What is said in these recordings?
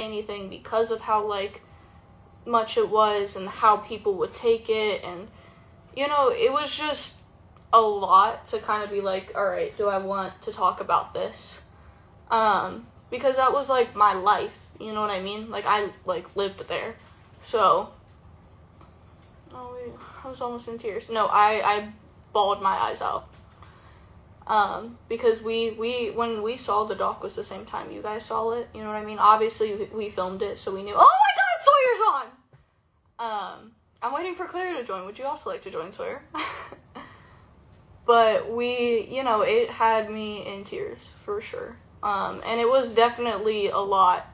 anything because of how, like, much it was and how people would take it, and, you know, it was just a lot to kind of be like, alright, do I want to talk about this? Because that was, like, my life, you know what I mean? Like, I, like, lived there, so, I was almost in tears. No, I bawled my eyes out. Because we when we saw the doc was the same time you guys saw it, you know what I mean? Obviously, we filmed it, so we knew, oh my god, Sawyer's on! I'm waiting for Claire to join. Would you also like to join, Sawyer? But you know, it had me in tears, for sure. And it was definitely a lot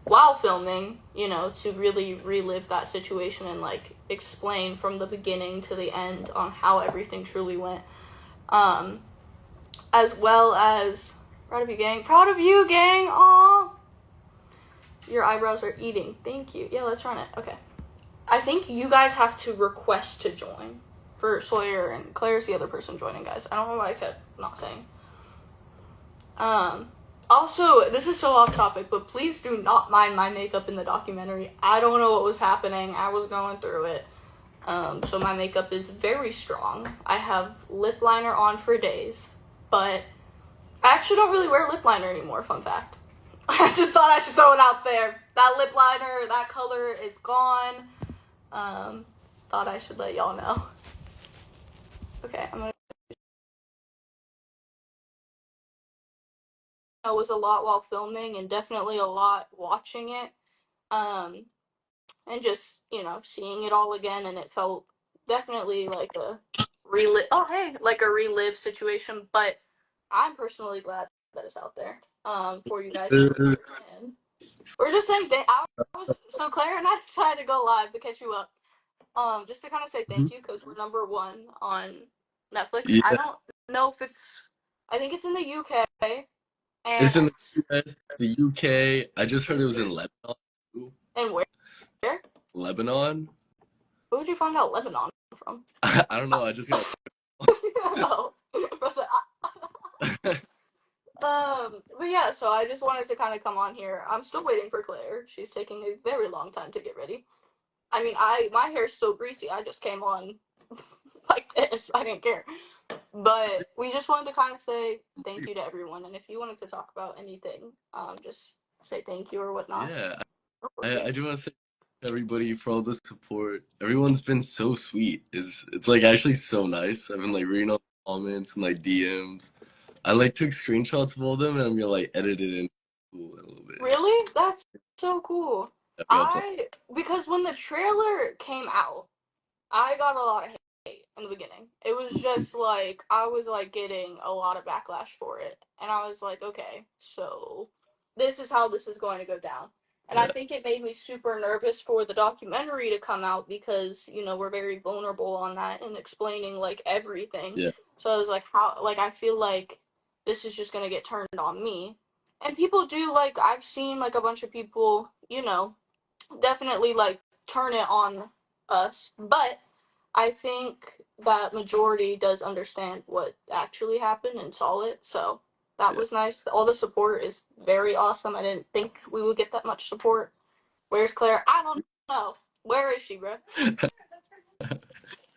while filming, you know, to really relive that situation and, like, explain from the beginning to the end on how everything truly went. As well as, proud of you, gang. Proud of you, gang! Aww! Your eyebrows are eating. Thank you. Yeah, let's run it. Okay. I think you guys have to request to join for Sawyer, and Claire's the other person joining, guys. I don't know why I kept not saying. Also, this is so off topic, but please do not mind my makeup in the documentary. I don't know what was happening. I was going through it. So my makeup is very strong. I have lip liner on for days, but I actually don't really wear lip liner anymore, fun fact. I just thought I should throw it out there. That lip liner, that color is gone. Thought I should let y'all know. Okay, I'm gonna... It was a lot while filming, and definitely a lot watching it. And just, you know, seeing it all again, and it felt definitely like a relive situation, but I'm personally glad that it's out there, for you guys. And we're just saying, so Claire and I decided to go live to catch you up, just to kind of say thank you, because we're number 1 on Netflix. Yeah. I don't know if I think it's in the UK. And it's in the UK. I just heard it was in Lebanon. And where? Lebanon. Where would you find out Lebanon from? I don't know. I just got. Oh. But yeah, so I just wanted to kind of come on here. I'm still waiting for Claire. She's taking a very long time to get ready. I mean, my hair's still greasy. I just came on like this. I didn't care. But we just wanted to kind of say thank you to everyone. And if you wanted to talk about anything, just say thank you or whatnot. Yeah, I do want to say everybody for all the support. Everyone's been so sweet. It's like actually so nice. I've been like reading all the comments and like DMs. I like took screenshots of all of them, and I'm gonna like edit it in a little bit. Really? That's so cool. Because when the trailer came out, I got a lot of hate in the beginning. It was just like, I was like getting a lot of backlash for it. And I was like, okay, so this is how this is going to go down. And I think it made me super nervous for the documentary to come out because, you know, we're very vulnerable on that and explaining like everything. Yeah. So I was like, I feel like this is just going to get turned on me. And people do, like, I've seen like a bunch of people, you know, definitely like turn it on us. But I think that majority does understand what actually happened and saw it. So that was nice. All the support is very awesome. I didn't think we would get that much support. Where's Claire? I don't know. Where is she, bro?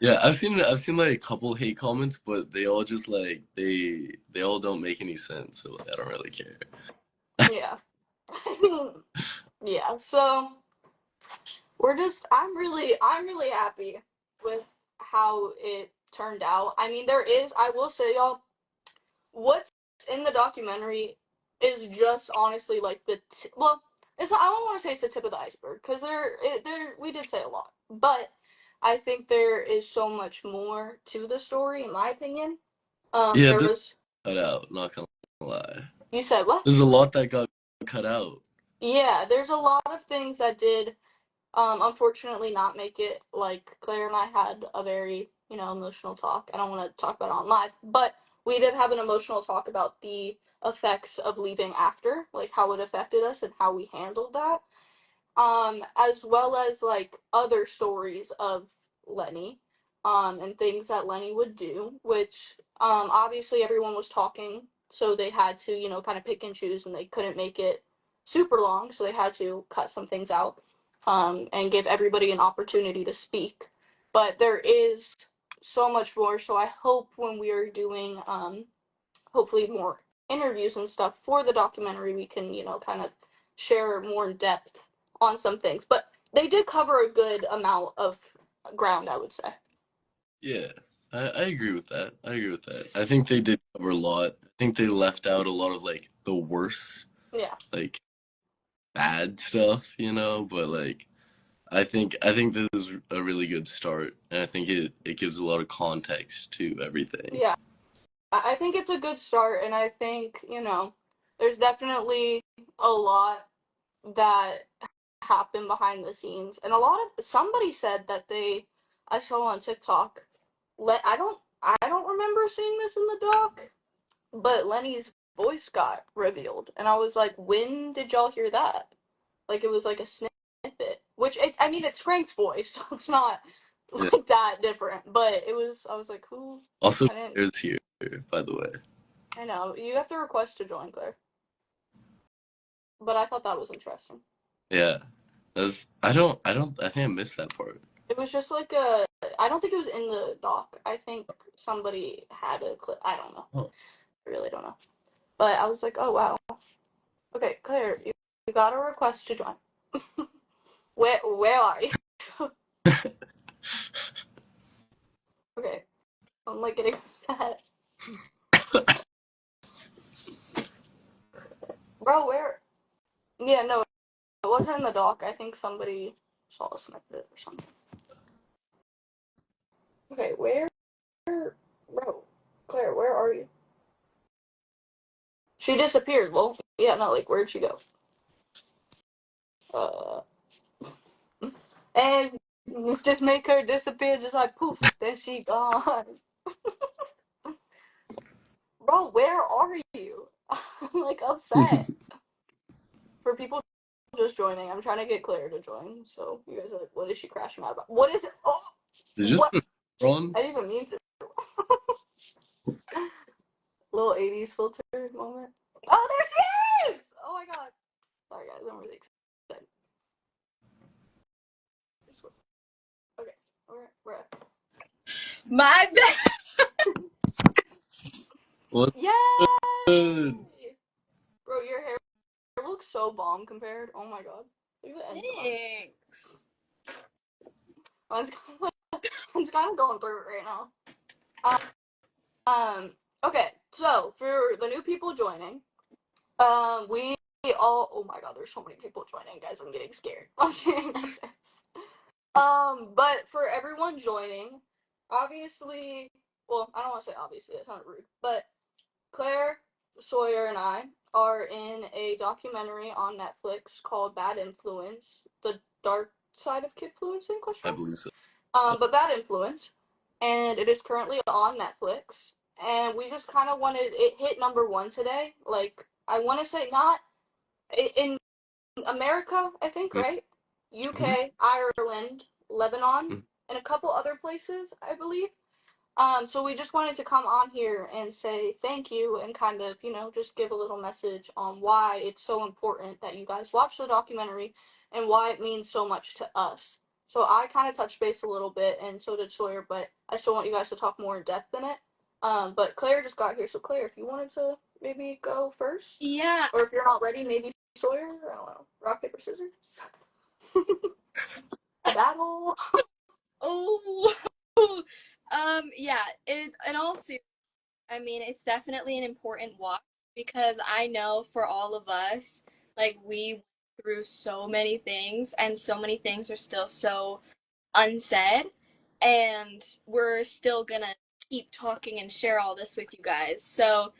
Yeah, I've seen like a couple hate comments, but they all just like they all don't make any sense, so I don't really care. Yeah. Yeah, so I'm really happy with how it turned out. I mean, I will say, y'all, what's in the documentary is just honestly like I don't want to say it's the tip of the iceberg, because we did say a lot, but I think there is so much more to the story, in my opinion. Yeah, there was cut out, not gonna lie. You said what? There's a lot that got cut out. Yeah, there's a lot of things that did unfortunately not make it. Like, Claire and I had a very, you know, emotional talk. I don't want to talk about it on live, but we did have an emotional talk about the effects of leaving after, like how it affected us and how we handled that. As well as like other stories of Lenny, and things that Lenny would do, which obviously everyone was talking, so they had to, you know, kind of pick and choose, and they couldn't make it super long, so they had to cut some things out and give everybody an opportunity to speak. But there is so much more, so I hope when we are doing hopefully more interviews and stuff for the documentary, we can, kind of share more in depth on some things. But they did cover a good amount of ground, I would say. Yeah, I agree with that. I agree with that. I think they did cover a lot. I think they left out a lot of like the worst, Yeah. like bad stuff, but like I think this is a really good start, and I think it gives a lot of context to everything. Yeah. I think it's a good start, and I think, there's definitely a lot that happened behind the scenes. And somebody said that I saw on TikTok, I don't remember seeing this in the doc, but Lenny's voice got revealed. And I was like, when did y'all hear that? Like, it was like a snippet, which I mean, it's Frank's voice, so it's not Yeah. like that different. But I was like, who? Also, I didn't. Claire's here, by the way. I know you have to request to join, Claire. But I thought that was interesting. Yeah, I think I missed that part. It was just like I don't think it was in the doc. I think somebody had a clip. I don't know. Oh. I really don't know. But I was like, oh wow. Okay, Claire, you got a request to join. Where are you? Okay, I'm like getting upset. Bro, where? Yeah, no, it wasn't in the doc. I think somebody saw a snippet or something. Okay, where? Bro, Claire, where are you? She disappeared. Well, yeah, no, like, where'd she go? Uh, and just make her disappear just like poof, then she gone. Bro, where are you? I'm like upset. For people just joining, I'm trying to get Claire to join, so you guys are like, what is she crashing out about? What is it? Oh, Did you what? just put a on? I didn't even mean to. Little 80s filter moment. Oh, there she is! Oh my god. Sorry guys, I'm really excited. Okay, we're at. My bad. What's Yay! good? Bro, your hair looks so bomb compared. Oh my god. Look at the ends of us. Thanks. It's kind of going through it right now. Okay, so for the new people joining, we all. Oh my god, there's so many people joining, guys. I'm getting scared. I'm getting nervous. But for everyone joining, obviously, well, I don't want to say obviously. That sounded rude, but Claire, Sawyer, and I are in a documentary on Netflix called Bad Influence: The Dark Side of Kidfluencing? I believe so. But Bad Influence, and it is currently on Netflix. And we just kind of wanted it hit #1 today. Like I want to say not in America, I think, right? Mm-hmm. UK, Ireland, Lebanon, Mm-hmm. and a couple other places, I believe. So we just wanted to come on here and say thank you and kind of, just give a little message on why it's so important that you guys watch the documentary and why it means so much to us. So I kind of touched base a little bit, and so did Sawyer, but I still want you guys to talk more in depth in it. But Claire just got here, so Claire, if you wanted to maybe go first, Yeah. or if you're not ready, maybe Sawyer. I don't know. Rock paper scissors. Battle. Oh. Yeah. In all seriousness, I mean, it's definitely an important watch because I know for all of us, like we went through so many things, and so many things are still so unsaid, and we're still gonna keep talking and share all this with you guys. So,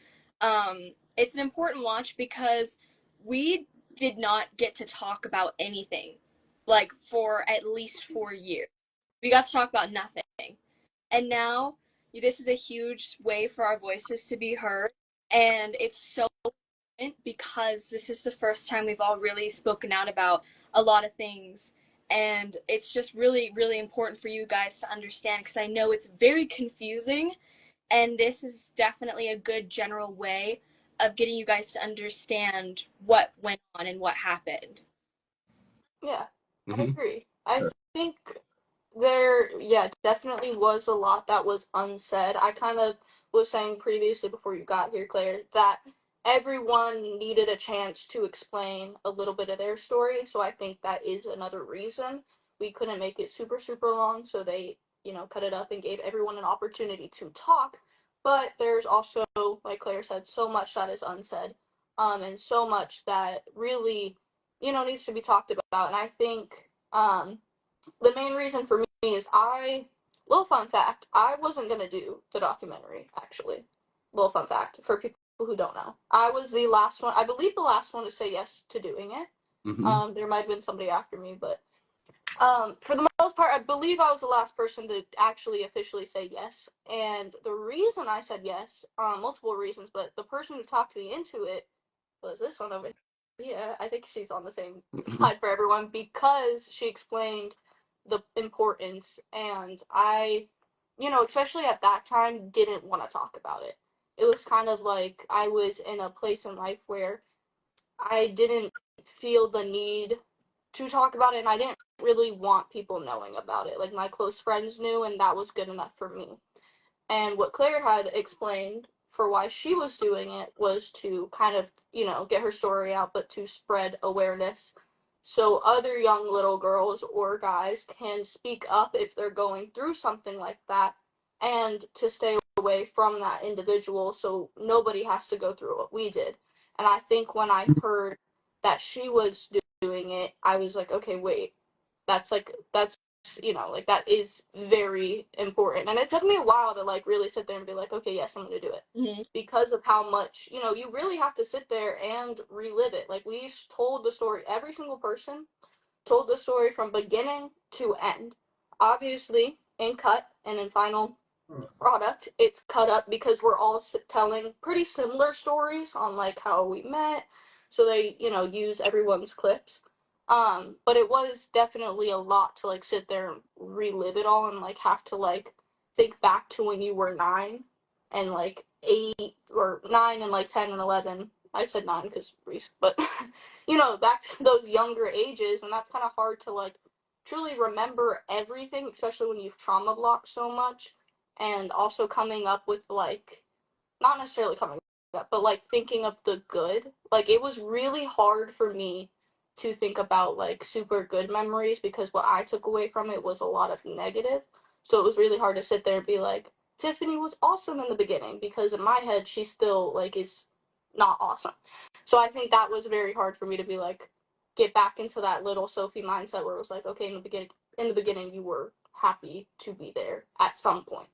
it's an important watch because we did not get to talk about anything like for at least 4 years. We got to talk about nothing, and now this is a huge way for our voices to be heard, and it's so important because this is the first time we've all really spoken out about a lot of things, and it's just really really important for you guys to understand because I know it's very confusing, and this is definitely a good general way of getting you guys to understand what went on and what happened. Yeah, I Mm-hmm. agree. I think there, yeah, definitely was a lot that was unsaid. I kind of was saying previously before you got here, Claire, that everyone needed a chance to explain a little bit of their story. So I think that is another reason we couldn't make it super, super long. So they, cut it up and gave everyone an opportunity to talk. But there's also, like Claire said, so much that is unsaid, and so much that really, needs to be talked about. And I think, the main reason for me is little fun fact, I wasn't going to do the documentary, actually. Little fun fact for people who don't know. I was the last one, I believe the last one to say yes to doing it. Mm-hmm. There might have been somebody after me, but for the most part, I believe I was the last person to actually officially say yes. And the reason I said yes, multiple reasons, but the person who talked me into it was this one over here. Yeah, I think she's on the same side for everyone because she explained the importance, and I, especially at that time, didn't want to talk about it. It was kind of like I was in a place in life where I didn't feel the need to talk about it, and I didn't really want people knowing about it. Like, my close friends knew, and that was good enough for me. And what Claire had explained for why she was doing it was to kind of, get her story out, but to spread awareness so other young little girls or guys can speak up if they're going through something like that, and to stay away from that individual so nobody has to go through what we did. And I think when I heard that she was doing it, I was like, okay, wait, that's like that is very important. And it took me a while to like really sit there and be like, okay, yes, I'm gonna do it. Mm-hmm. Because of how much, you really have to sit there and relive it. Like, we told the story, every single person told the story from beginning to end. Obviously, in cut and in final product, it's cut up because we're all telling pretty similar stories on like how we met. So they, use everyone's clips. But it was definitely a lot to like sit there and relive it all and like have to like think back to when you were 9 and like 8 or 9 and like 10 and 11. I said 9 because Reese, but back to those younger ages, and that's kind of hard to like truly remember everything, especially when you've trauma blocked so much, and also coming up with like, not necessarily coming up, but like thinking of the good. Like, it was really hard for me to think about like super good memories because what I took away from it was a lot of negative. So it was really hard to sit there and be like, Tiffany was awesome in the beginning, because in my head she still like is not awesome. So I think that was very hard for me to be like, get back into that little Sophie mindset where it was like, okay, in the beginning you were happy to be there at some point.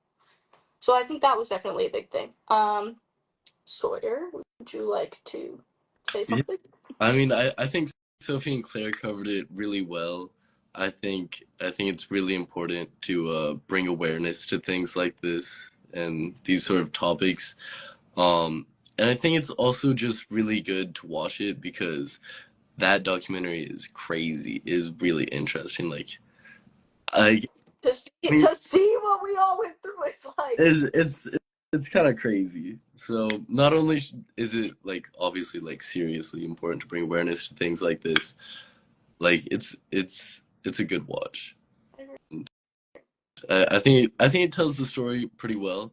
So I think that was definitely a big thing. Sawyer, would you like to say Yeah. something? I mean, I think Sophie and Claire covered it really well. I think it's really important to bring awareness to things like this and these sort of topics. And I think it's also just really good to watch it because that documentary is crazy, is really interesting. Like, I, To see I mean, to see what we all went through, it's like, it's kind of crazy. So not only is it like obviously like seriously important to bring awareness to things like this, like it's a good watch. I think it tells the story pretty well.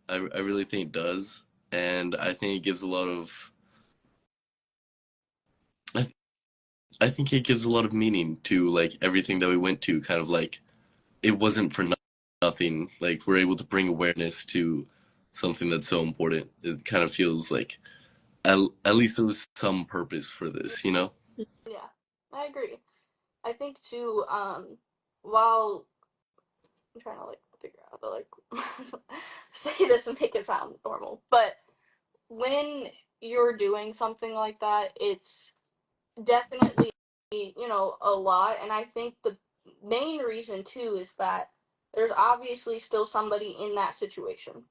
I really think it does, and I think it gives a lot of I, I think it gives a lot of meaning to like everything that we went to. Kind of like it wasn't for nothing. Like we're able to bring awareness to something that's so important. It kind of feels like at least there was some purpose for this, you know? yeah, I agree. I think too, while I'm trying to like figure out how to like say this and make it sound normal, but when you're doing something like that, it's definitely, a lot. And I think the main reason too is that there's obviously still somebody in that situation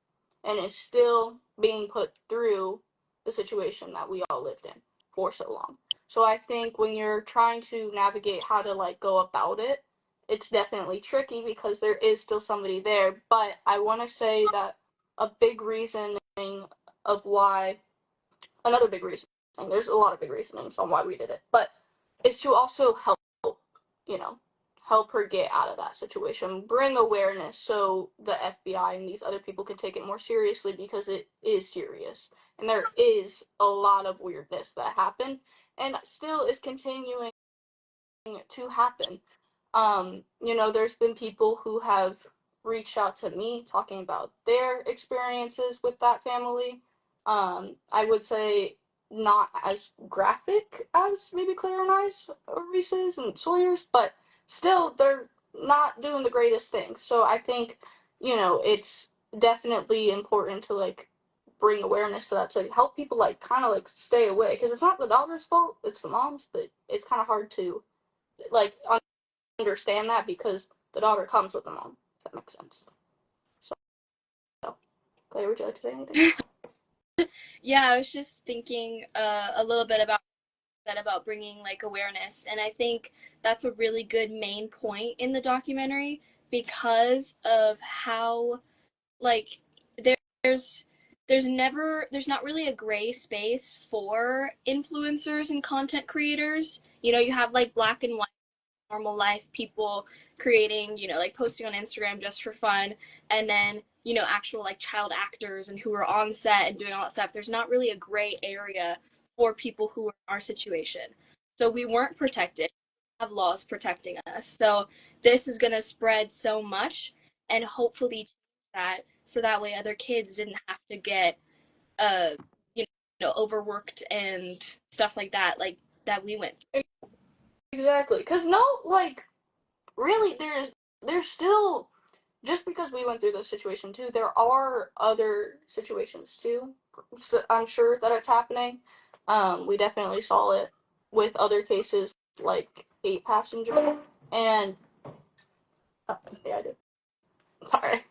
and is still being put through the situation that we all lived in for so long. So I think when you're trying to navigate how to like go about it, it's definitely tricky because there is still somebody there. But I want to say that a big reason of why another big reason. There's a lot of big reasonings on why we did it, but it's to also help, help her get out of that situation, bring awareness so the FBI and these other people can take it more seriously, because it is serious. And there is a lot of weirdness that happened and still is continuing to happen. There's been people who have reached out to me talking about their experiences with that family. I would say not as graphic as maybe Claire and I's, or Reese's and Sawyer's, but still they're not doing the greatest things. So I think, it's definitely important to like bring awareness to that, to help people like kind of like stay away, because it's not the daughter's fault, it's the mom's, but it's kind of hard to like understand that because the daughter comes with the mom, if that makes sense. So Claire, would you like to say anything? Yeah, I was just thinking a little bit about that, about bringing like awareness, and I think that's a really good main point in the documentary, because of how like there's there's not really a gray space for influencers and content creators. You have like black and white normal life people creating, like posting on Instagram just for fun, and then, actual like child actors and who are on set and doing all that stuff. There's not really a gray area for people who are in our situation. So we weren't protected. We have laws protecting us. So this is going to spread so much, and hopefully change that, so that way other kids didn't have to get uh overworked and stuff like that we went through. Exactly, because really, there's still, just because we went through this situation too, there are other situations too. So I'm sure that it's happening. We definitely saw it with other cases like 8 passenger, and yeah, I did. Sorry.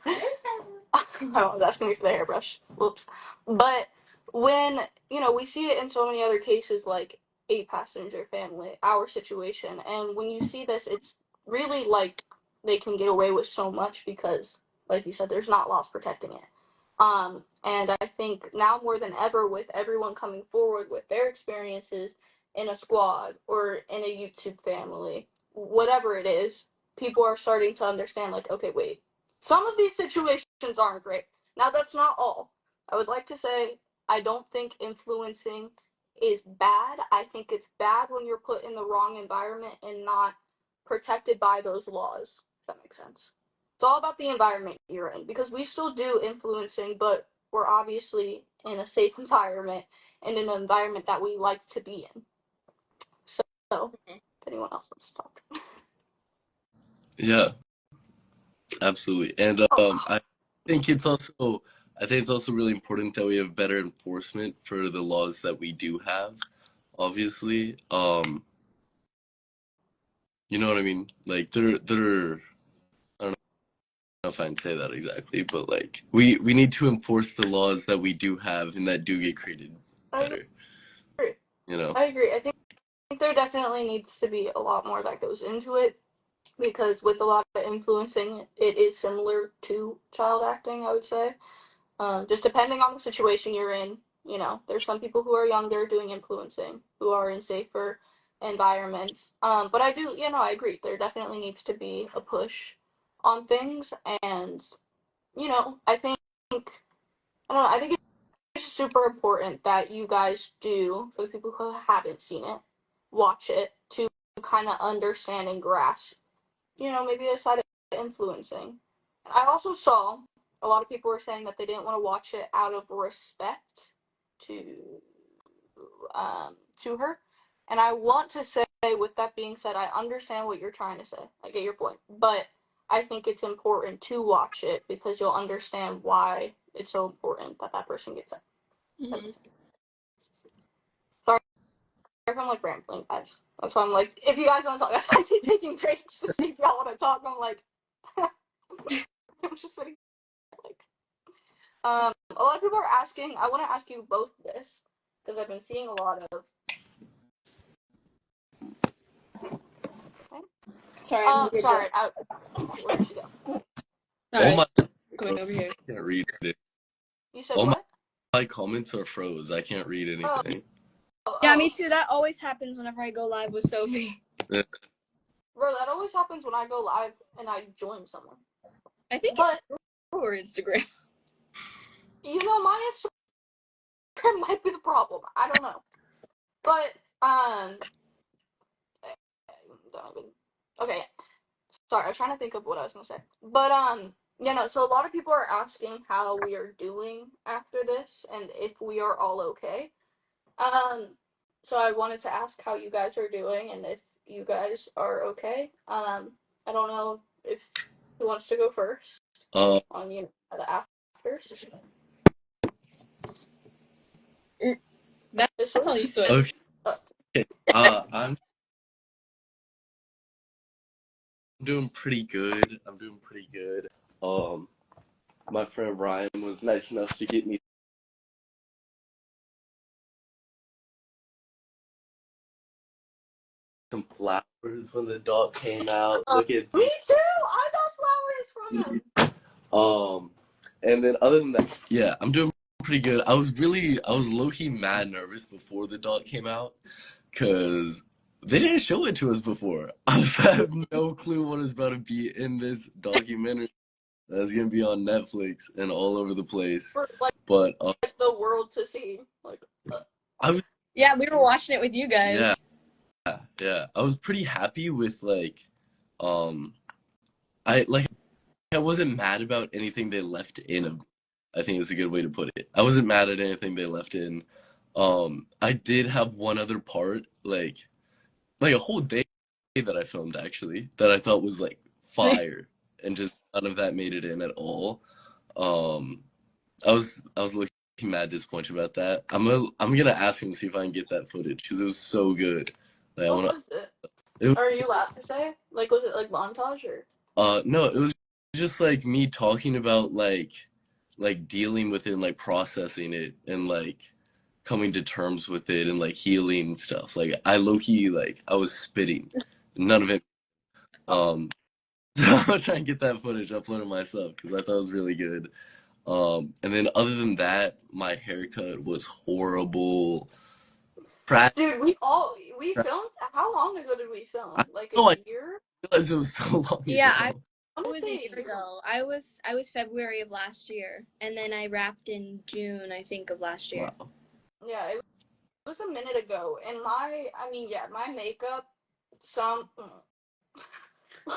I was asking me for the hairbrush. Whoops. But when, we see it in so many other cases like 8 passenger family, our situation, and when you see this, it's really like they can get away with so much because, like you said, there's not laws protecting it. And I think now more than ever, with everyone coming forward with their experiences in a squad or in a YouTube family, whatever it is, people are starting to understand, like, okay, wait, some of these situations aren't great. Now, that's not all. I would like to say I don't think influencing is bad. I think it's bad when you're put in the wrong environment and not protected by those laws, if that makes sense. It's all about the environment you're in, because we still do influencing, but we're obviously in a safe environment and in an environment that we like to be in. So if anyone else wants to talk. Yeah, absolutely. And I think it's also really important that we have better enforcement for the laws that we do have. Obviously, you know what I mean? Like they're I don't know if I can say that exactly, but like we need to enforce the laws that we do have and that do get created better. I agree. You know? I agree. I think there definitely needs to be a lot more that goes into it, because with a lot of influencing, it is similar to child acting, I would say. Just depending on the situation you're in, there's some people who are younger doing influencing, who are in safer environments. But I do, I agree. There definitely needs to be a push on things, and I think I don't know. I think it's super important that you guys do, for the people who haven't seen it, watch it to kind of understand and grasp, maybe the side of influencing. I also saw a lot of people were saying that they didn't want to watch it out of respect to to her. And I want to say, with that being said, I understand what you're trying to say. I get your point. But I think it's important to watch it, because you'll understand why it's so important that that person gets it. Mm-hmm. Sorry if I'm like rambling, guys. That's why I'm like, if you guys want to talk, that's why I keep taking breaks to see if y'all want to talk. I'm like, I'm just sitting like. A lot of people are asking. I want to ask you both this, because I've been seeing a lot of. Okay. Sorry, sorry. Where did she go? Sorry. Oh my! Going over here. I can't read it. You said Oh what? my comments are froze. I can't read anything. Yeah, me too. That always happens whenever I go live with Sophie. Bro, that always happens when I go live and I join someone. I think it's or Instagram. You know, my Instagram might be the problem. I don't know. But, okay. Sorry, I was trying to think of what I was gonna say. But, so a lot of people are asking how we are doing after this and if we are all okay. So I wanted to ask how you guys are doing and if you guys are okay. I don't know if who wants to go first on the afters. That's all you said. Okay. I'm doing pretty good. My friend Ryan was nice enough to get me some flowers when the dog came out. Look at me too. I got flowers from him. And then other than that, yeah, I'm doing pretty good. I was low-key mad nervous before the dog came out because they didn't show it to us before. I had no clue what was about to be in this documentary that's gonna be on Netflix and all over the place. For, but the world to see. Yeah, we were watching it with you guys. Yeah. I was pretty happy with I wasn't mad about anything they left in. I think is a good way to put it. I wasn't mad at anything they left in. I did have one other part, like a whole day that I filmed actually, that I thought was like fire, and just none of that made it in at all. I was looking mad disappointed about that. I'm gonna ask him to see if I can get that footage because it was so good. Like, what was it? Are you allowed to say? Like, was it like montage or? No, it was just like me talking about like dealing with it and like processing it and like coming to terms with it and like healing and stuff. Like I low-key I was spitting. None of it. So I'm trying to get that footage uploaded myself because I thought it was really good. And then other than that, my haircut was horrible. Dude, we filmed. How long ago did we film? Like a year? I realized it was so long Yeah, ago. it was a year ago. I was February of last year, and then I wrapped in June, I think, of last year. Wow. Yeah, it was a minute ago, and my makeup,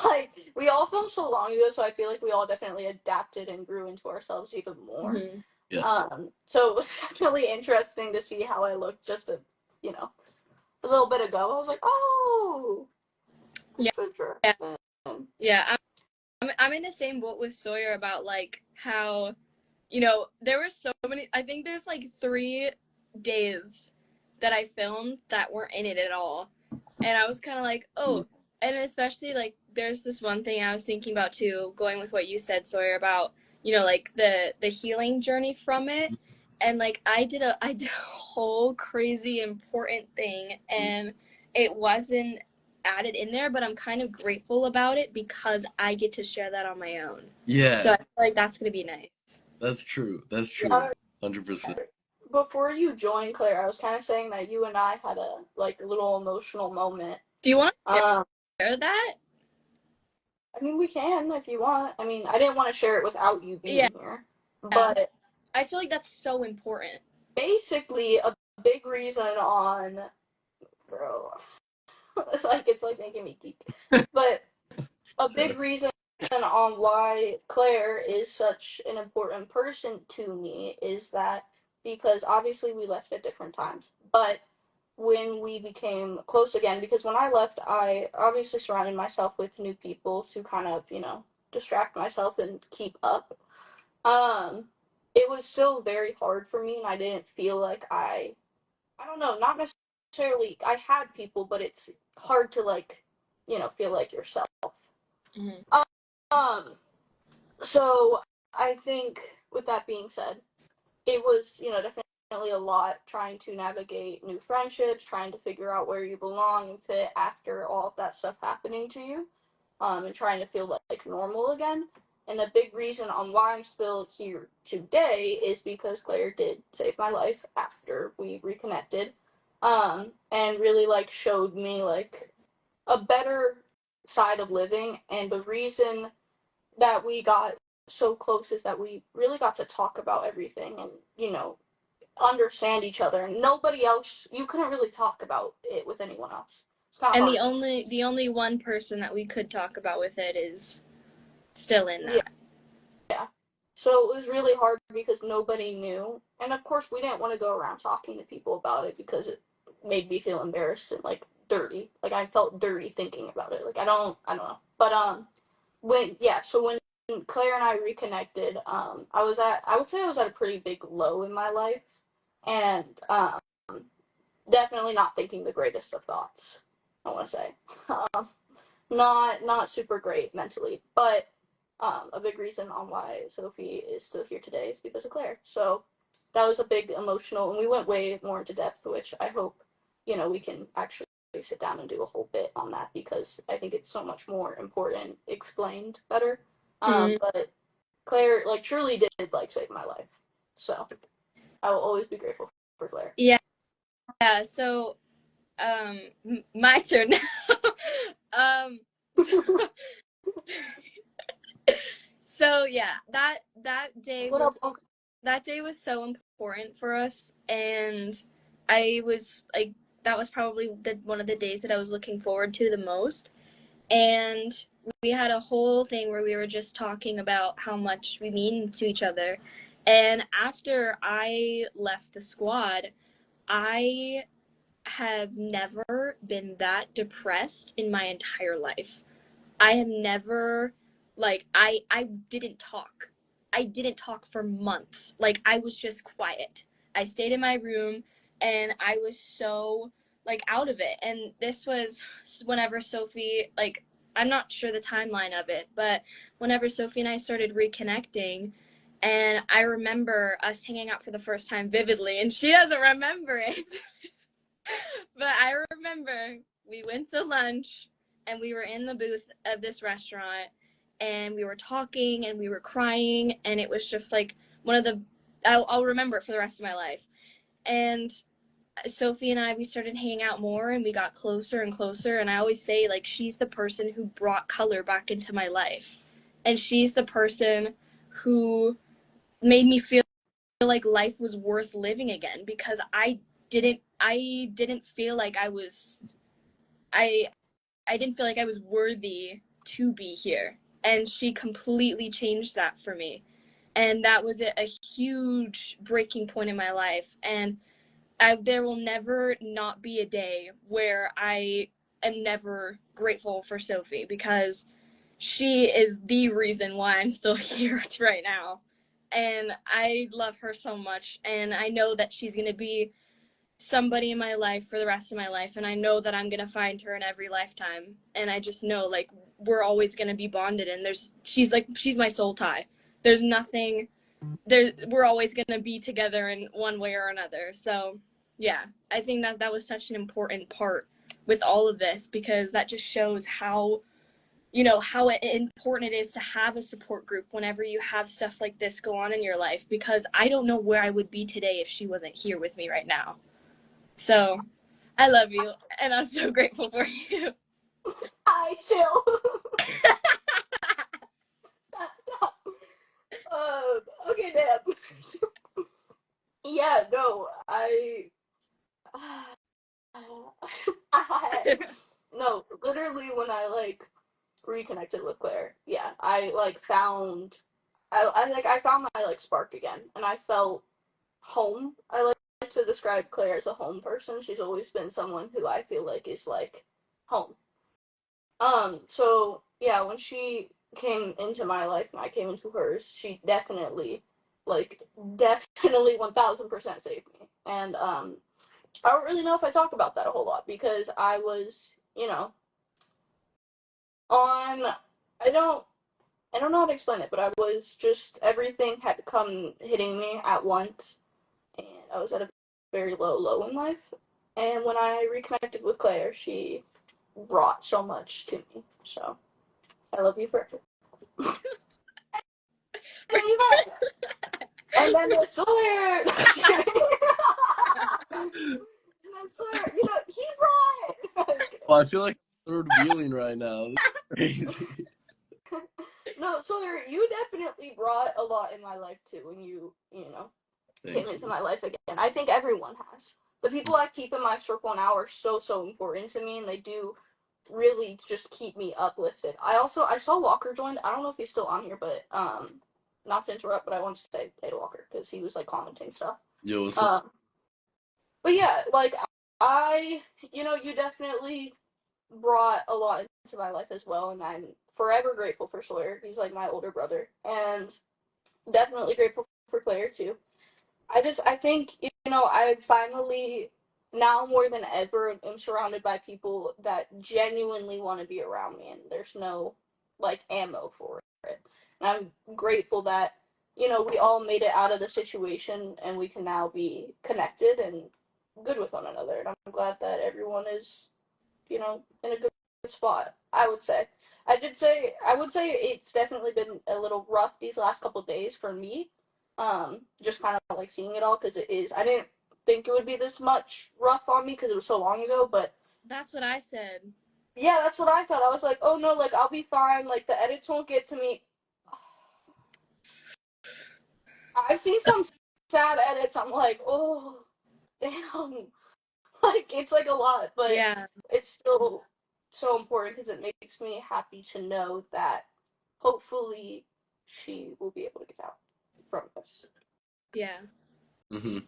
like we all filmed so long ago, so I feel like we all definitely adapted and grew into ourselves even more. Mm-hmm. Yeah. So it was definitely interesting to see how I looked just a little bit ago. I was like, oh, yeah. I'm in the same boat with Sawyer about like how, there were so many. I think there's like 3 days that I filmed that weren't in it at all, and I was kind of like, oh, and especially like there's this one thing I was thinking about too, going with what you said, Sawyer, about like the healing journey from it, and like I did a whole crazy important thing, and it wasn't added in there, but I'm kind of grateful about it because I get to share that on my own. Yeah. So I feel like that's gonna be nice. That's true. 100%. Before you joined, Claire, I was kind of saying that you and I had a little emotional moment. Do you want to share that? I mean, we can if you want. I mean, I didn't want to share it without you being here, but I feel like that's so important. Basically, a big reason on, bro, it's like making me geek, but a big reason on why Claire is such an important person to me is that because obviously we left at different times, but when we became close again, because when I left, I obviously surrounded myself with new people to kind of, distract myself and keep up. It was still very hard for me, and I didn't feel like I don't know, not necessarily, I had people, but it's hard to feel like yourself. Mm-hmm. So I think with that being said, it was, definitely a lot trying to navigate new friendships, trying to figure out where you belong and fit after all of that stuff happening to you, and trying to feel like normal again. And the big reason on why I'm still here today is because Claire did save my life after we reconnected. And really like showed me like a better side of living. And the reason that we got so close is that we really got to talk about everything and, you know, understand each other. And nobody else, you couldn't really talk about it with anyone else. It's kind of And hard. the only one person that we could talk about with it is still in that. Yeah. So it was really hard because nobody knew. And of course, we didn't want to go around talking to people about it because it made me feel embarrassed and like dirty. Like I felt dirty thinking about it. Like I don't know. But so when Claire and I reconnected, I would say I was at a pretty big low in my life, and definitely not thinking the greatest of thoughts. I want to say, not super great mentally, but a big reason on why Sophie is still here today is because of Claire. So that was a big emotional, and we went way more into depth, which I hope, you know, we can actually sit down and do a whole bit on that because I think it's so much more important, explained better. But Claire, like, truly did, like, save my life. So I will always be grateful for Claire. Yeah. So, my turn now. So yeah, that day What up, was so important for us, and I was like, that was probably one of the days that I was looking forward to the most. And we had a whole thing where we were just talking about how much we mean to each other. And after I left the squad, I have never been that depressed in my entire life. I have never, like, I didn't talk. I didn't talk for months. Like, I was just quiet. I stayed in my room and I was so, like, out of it. And this was whenever Sophie, like, I'm not sure the timeline of it, but whenever Sophie and I started reconnecting, and I remember us hanging out for the first time vividly, and she doesn't remember it. But I remember we went to lunch and we were in the booth of this restaurant and we were talking and we were crying, and it was just like one of the, I'll remember it for the rest of my life. And Sophie and I, we started hanging out more and we got closer and closer. And I always say, like, she's the person who brought color back into my life. And she's the person who made me feel like life was worth living again, because I didn't feel like I didn't feel like I was worthy to be here. And she completely changed that for me. And that was a huge breaking point in my life. And there will never not be a day where I am never grateful for Sophie, because she is the reason why I'm still here right now. And I love her so much. And I know that she's going to be somebody in my life for the rest of my life, and I know that I'm gonna find her in every lifetime. And I just know, like, we're always gonna be bonded, and she's my soul tie. There's nothing there, we're always gonna be together in one way or another. So yeah, I think that was such an important part with all of this, because that just shows how, you know, how important it is to have a support group whenever you have stuff like this go on in your life, because I don't know where I would be today if she wasn't here with me right now. So, I love you, and I'm so grateful for you. Hi, chill. Stop. Okay, damn. Yeah, no, no, literally when I like reconnected with Claire, yeah, I like found, I found my like spark again, and I felt home. I like to describe Claire as a home person. She's always been someone who I feel like is like home. So yeah, when she came into my life and I came into hers, she definitely, like, definitely 1000% saved me. And I don't really know if I talk about that a whole lot because I was, you know, on. I don't. I don't know how to explain it, but I was just, everything had come hitting me at once, and I was at a very low in life. And when I reconnected with Claire, she brought so much to me. So I love you forever. believe it? And then it's Sawyer. And then Sawyer, he's right. Well, I feel like I'm third wheeling right now. This is crazy. No, Sawyer, you definitely brought a lot in my life too when you Thank came into you. my life again. I think everyone has. The people I keep in my circle now are so important to me, and they do really just keep me uplifted. I saw Walker joined. I don't know if he's still on here, but not to interrupt, but I want to say hey to Walker because he was like commenting stuff. Yo, what's up? But yeah, like you definitely brought a lot into my life as well, and I'm forever grateful for Sawyer. He's like my older brother, and definitely grateful for Claire too. I think I finally now more than ever am surrounded by people that genuinely want to be around me, and there's no like ammo for it. And I'm grateful that we all made it out of the situation, and we can now be connected and good with one another. And I'm glad that everyone is in a good spot. I would say. I would say it's definitely been a little rough these last couple of days for me. Just kind of like seeing it all because it is. I didn't think it would be this much rough on me because it was so long ago, but That's what I said. yeah, that's what I thought. I was like, oh no, like I'll be fine. Like the edits won't get to me. I've seen some sad edits. I'm like, oh, damn. Like it's like a lot, but Yeah. it's still so important because it makes me happy to know that hopefully she will be able to get out from this. Yeah. Mm-hmm.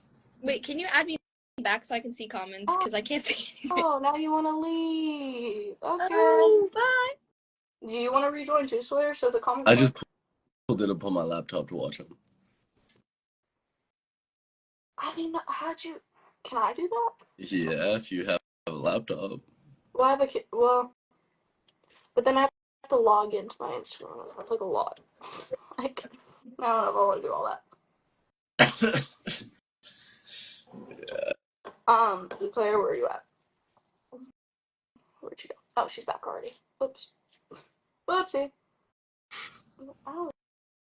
Wait, can you add me back so I can see comments? Because I can't see anything. Oh, now you want to leave. Okay. Oh, bye. Do you want to rejoin too, Sawyer, so the comments I work? just pulled it up on my laptop to watch them. I didn't know. Can I do that? Yeah, if you have a laptop. Well, I have but then I have to log into my Instagram. That's like a lot. Like, I don't know if I want to do all that. Claire, where are you at? Where'd she go? Oh, she's back already. Oops. Whoopsie. Oh,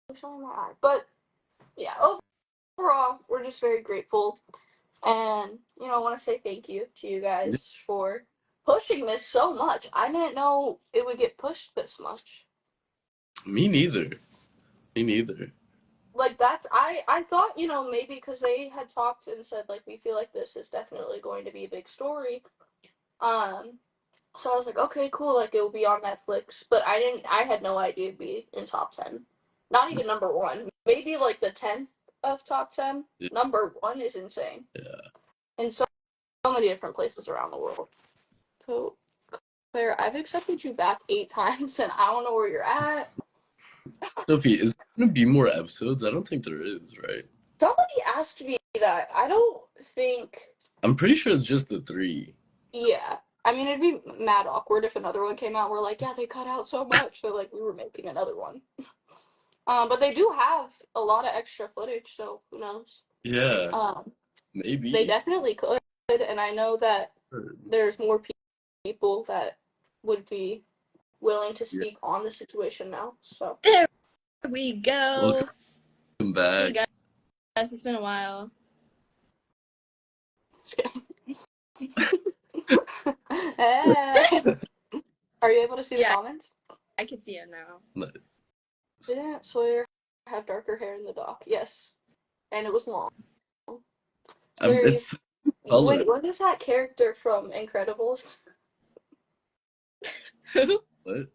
it's showing my eye. But yeah, overall, we're just very grateful, and I want to say thank you to you guys for pushing this so much. I didn't know it would get pushed this much. Me neither. Me neither. Like I thought maybe because they had talked and said like we feel like this is definitely going to be a big story. So I was like, okay, cool, like it will be on Netflix, but I had no idea it'd be in top 10. Not even number 1. Maybe like the 10th of top 10. Yeah. Number 1 is insane. Yeah. In so many different places around the world. So, Claire, I've accepted you back 8 times, and I don't know where you're at. Sophie, is there gonna be more episodes? I don't think there is, right? Somebody asked me that. I don't think. I'm pretty sure it's just the 3. Yeah. I mean, it'd be mad awkward if another one came out. We're like, yeah, they cut out so much. So, like, we were making another one. But they do have a lot of extra footage, so who knows? Yeah, They maybe. definitely could, and I know that there's more people that would be willing to Yeah. speak on the situation now. So There we go. Welcome back. Hey guys, it's been a while. Hey. Are you able to see the comments? I can see it now. Nice. Didn't Sawyer have darker hair in the doc? Yes, and it was long. Sawyer, It's color. wait, what is that character from Incredibles? Who? What?